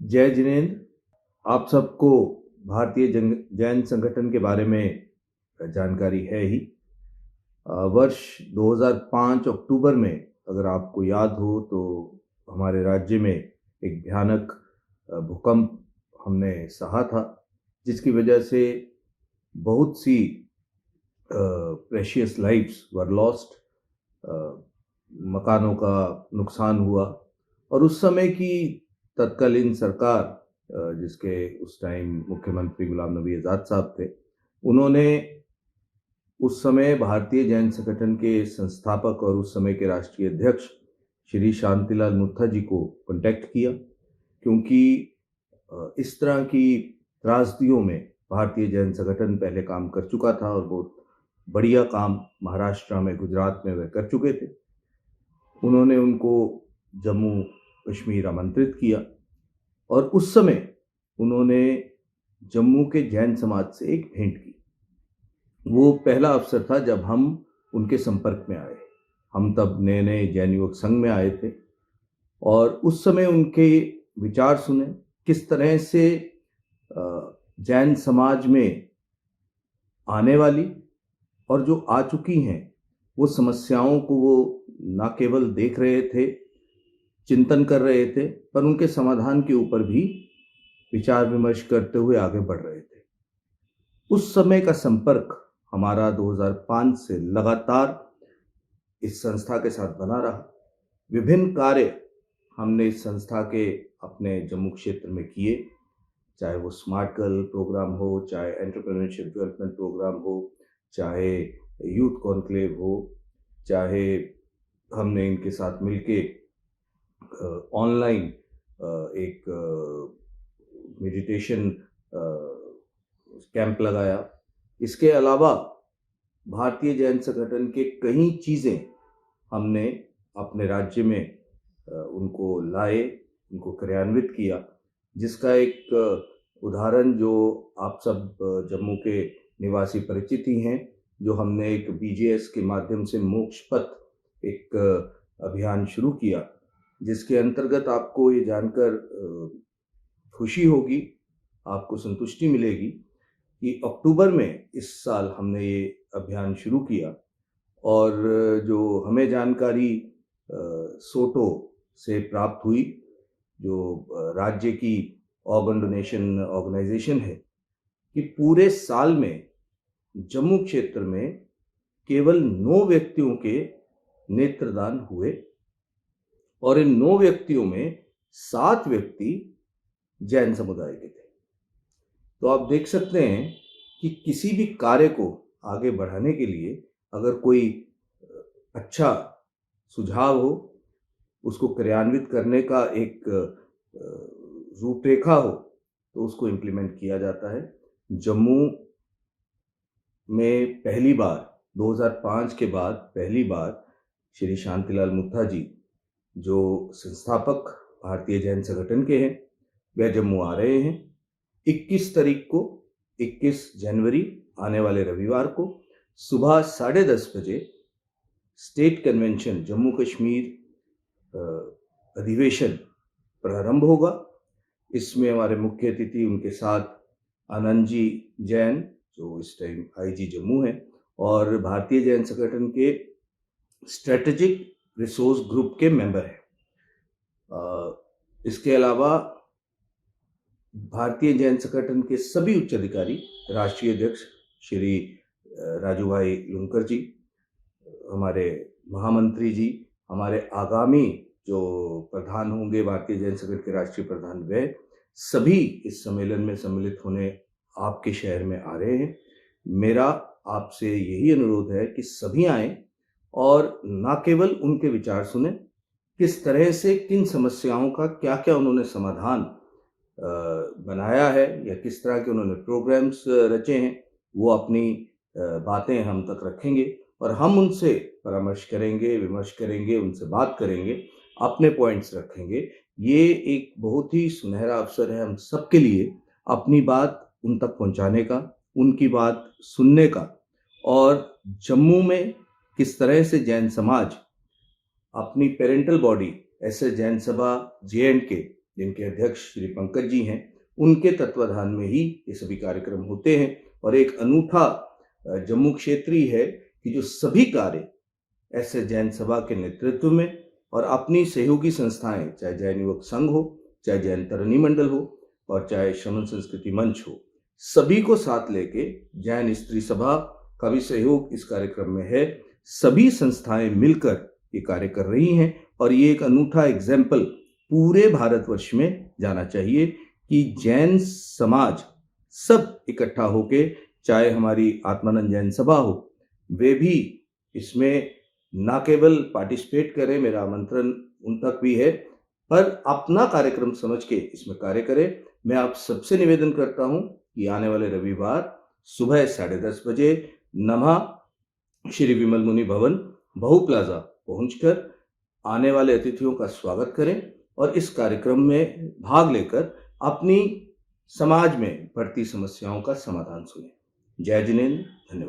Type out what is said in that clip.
जय जिनेंद्र। आप सबको भारतीय जैन संगठन के बारे में जानकारी है ही। वर्ष 2005 अक्टूबर में, अगर आपको याद हो तो, हमारे राज्य में एक भयानक भूकंप हमने सहा था, जिसकी वजह से बहुत सी प्रेशियस लाइफ्स वर लॉस्ट, मकानों का नुकसान हुआ। और उस समय की तत्कालीन सरकार, जिसके उस टाइम मुख्यमंत्री गुलाम नबी आज़ाद साहब थे, उन्होंने उस समय भारतीय जैन संगठन के संस्थापक और उस समय के राष्ट्रीय अध्यक्ष श्री शांतिलाल मुत्था जी को कांटेक्ट किया, क्योंकि इस तरह की त्रासदियों में भारतीय जैन संगठन पहले काम कर चुका था और बहुत बढ़िया काम महाराष्ट्र में, गुजरात में वह कर चुके थे। उन्होंने उनको जम्मू कश्मीर आमंत्रित किया और उस समय उन्होंने जम्मू के जैन समाज से एक भेंट की। वो पहला अवसर था जब हम उनके संपर्क में आए। हम तब नए नए जैन युवक संघ में आए थे और उस समय उनके विचार सुने, किस तरह से जैन समाज में आने वाली और जो आ चुकी हैं वो समस्याओं को वो न केवल देख रहे थे, चिंतन कर रहे थे, पर उनके समाधान के ऊपर भी विचार विमर्श करते हुए आगे बढ़ रहे थे। उस समय का संपर्क हमारा 2005 से लगातार इस संस्था के साथ बना रहा। विभिन्न कार्य हमने इस संस्था के अपने जम्मू क्षेत्र में किए, चाहे वो स्मार्ट गर्ल प्रोग्राम हो, चाहे एंटरप्रेन्योरशिप डेवलपमेंट प्रोग्राम हो, चाहे यूथ कॉन्क्लेव हो, चाहे हमने इनके साथ मिलके ऑनलाइन एक मेडिटेशन कैंप लगाया। इसके अलावा भारतीय जैन संगठन के कई चीज़ें हमने अपने राज्य में उनको लाए, उनको क्रियान्वित किया, जिसका एक उदाहरण जो आप सब जम्मू के निवासी परिचित ही हैं, जो हमने एक बीजेएस के माध्यम से मोक्ष पथ एक अभियान शुरू किया, जिसके अंतर्गत आपको ये जानकर खुशी होगी, आपको संतुष्टि मिलेगी कि अक्टूबर में इस साल हमने ये अभियान शुरू किया और जो हमें जानकारी सोटो से प्राप्त हुई, जो राज्य की ऑर्गन डोनेशन ऑर्गेनाइजेशन है, कि पूरे साल में जम्मू क्षेत्र में केवल 9 व्यक्तियों के नेत्रदान हुए और इन 9 व्यक्तियों में 7 व्यक्ति जैन समुदाय के थे। तो आप देख सकते हैं कि किसी भी कार्य को आगे बढ़ाने के लिए अगर कोई अच्छा सुझाव हो, उसको क्रियान्वित करने का एक रूपरेखा हो, तो उसको इम्प्लीमेंट किया जाता है। जम्मू में पहली बार 2005 के बाद पहली बार श्री शांतिलाल मुत्था जी, जो संस्थापक भारतीय जैन संगठन के हैं, वह जम्मू आ रहे हैं 21 तारीख को, 21 जनवरी आने वाले रविवार को सुबह 10:30 बजे स्टेट कन्वेंशन जम्मू कश्मीर अधिवेशन प्रारंभ होगा। इसमें हमारे मुख्य अतिथि, उनके साथ आनंद जी जैन, जो इस टाइम आईजी जम्मू हैं, और भारतीय जैन संगठन के स्ट्रेटेजिक रिसोर्स ग्रुप के मेंबर हैं। इसके अलावा भारतीय जैन संगठन के सभी उच्च अधिकारी, राष्ट्रीय अध्यक्ष श्री राजू भाई लुनकर जी, हमारे महामंत्री जी, हमारे आगामी जो प्रधान होंगे भारतीय जैन संगठन के राष्ट्रीय प्रधान, वे सभी इस सम्मेलन में सम्मिलित होने आपके शहर में आ रहे हैं। मेरा आपसे यही अनुरोध है कि सभी आएं और न केवल उनके विचार सुने, किस तरह से, किन समस्याओं का क्या क्या उन्होंने समाधान बनाया है या किस तरह के उन्होंने प्रोग्राम्स रचे हैं, वो अपनी बातें हम तक रखेंगे और हम उनसे परामर्श करेंगे, विमर्श करेंगे, उनसे बात करेंगे, अपने पॉइंट्स रखेंगे। ये एक बहुत ही सुनहरा अवसर है हम सबके लिए, अपनी बात उन तक पहुंचाने का, उनकी बात सुनने का, और जम्मू में किस तरह से जैन समाज अपनी पेरेंटल बॉडी ऐसे जैन सभा JNK जिनके अध्यक्ष श्री पंकज जी हैं, उनके तत्वाधान में ही ये सभी कार्यक्रम होते हैं। और एक अनूठा जम्मू क्षेत्र ही है कि जो सभी कार्य ऐसे जैन सभा के नेतृत्व में और अपनी सहयोगी संस्थाएं, चाहे जैन युवक संघ हो, चाहे जैन तरनी मंडल हो और चाहे श्रमण संस्कृति मंच हो, सभी को साथ लेके जैन स्त्री सभा का भी सहयोग इस कार्यक्रम में है। सभी संस्थाएं मिलकर ये कार्य कर रही हैं और ये एक अनूठा एग्जाम्पल पूरे भारतवर्ष में जाना चाहिए कि जैन समाज सब इकट्ठा होके, चाहे हमारी आत्मानंद जैन सभा हो, वे भी इसमें ना केवल पार्टिसिपेट करें, मेरा आमंत्रण उन तक भी है, पर अपना कार्यक्रम समझ के इसमें कार्य करें। मैं आप सबसे निवेदन करता हूं कि आने वाले रविवार सुबह 10:30 बजे नमा श्री विमल मुनि भवन बहु प्लाजा पहुंचकर आने वाले अतिथियों का स्वागत करें और इस कार्यक्रम में भाग लेकर अपनी समाज में बढ़ती समस्याओं का समाधान सुनें। जय जिनेन्द्र, धन्यवाद।